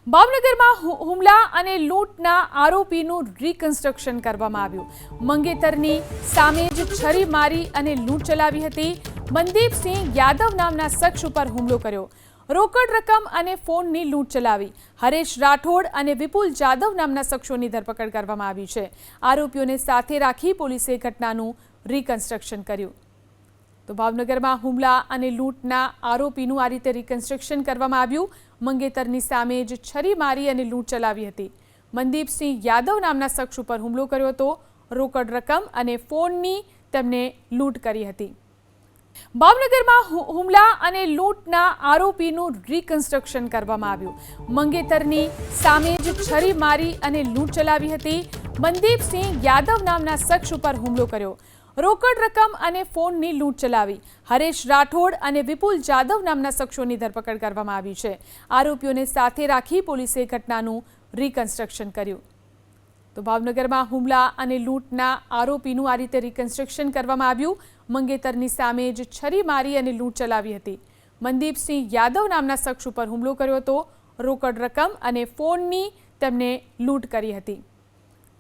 ભાવનગરમાં હુમલા અને લૂંટના આરોપીનું રિકન્સ્ટ્રક્શન કરવામાં આવ્યું. મંગેતરની સામે જ છરી મારી અને લૂંટ ચલાવી હતી. મનદીપસિંહ યાદવ નામના શખ્સ ઉપર હુમલો કર્યો. રોકડ રકમ અને ફોનની લૂંટ ચલાવી. હરેશ રાઠોડ અને વિપુલ જાદવ નામના શખ્સોની ધરપકડ કરવામાં આવી છે. આરોપીઓને સાથે રાખી પોલીસે ઘટનાનું રિકન્સ્ટ્રક્શન કર્યું. તો ભાવનગરમાં હુમલા અને લૂંટના આરોપીનું આ રીતે રિકન્સ્ટ્રક્શન કરવામાં આવ્યું. મંગેતરની સામે જ છરી મારી અને લૂંટ ચલાવી હતી. મનદીપસિંહ યાદવ નામના શખ્સ ઉપર હુમલો કર્યો હતો. રોકડ રકમ અને ફોનની તેમને લૂંટ કરી હતી. ભાવનગરમાં હુમલા અને લૂંટના આરોપીનું રિકન્સ્ટ્રક્શન કરવામાં આવ્યું. મંગેતરની સામે જ છરી મારી અને લૂંટ ચલાવી હતી. મનદીપસિંહ યાદવ નામના શખ્સ ઉપર હુમલો કર્યો. રોકડ રકમ અને ફોનની લૂંટ ચલાવી. હરેશ રાઠોડ અને વિપુલ જાદવ નામના શખ્સોની ધરપકડ કરવામાં આવી છે. આરોપીઓને સાથે રાખી પોલીસે ઘટનાનું રિકન્સ્ટ્રક્શન કર્યું. તો ભાવનગરમાં હુમલા અને લૂંટના આરોપીનું આ રીતે રિકન્સ્ટ્રક્શન કરવામાં આવ્યું. મંગેતરની સામે જ છરી મારી અને લૂંટ ચલાવી હતી. મનદીપસિંહ યાદવ નામના શખ્સ ઉપર હુમલો કર્યો હતો. રોકડ રકમ અને ફોનની તેમને લૂંટ કરી હતી.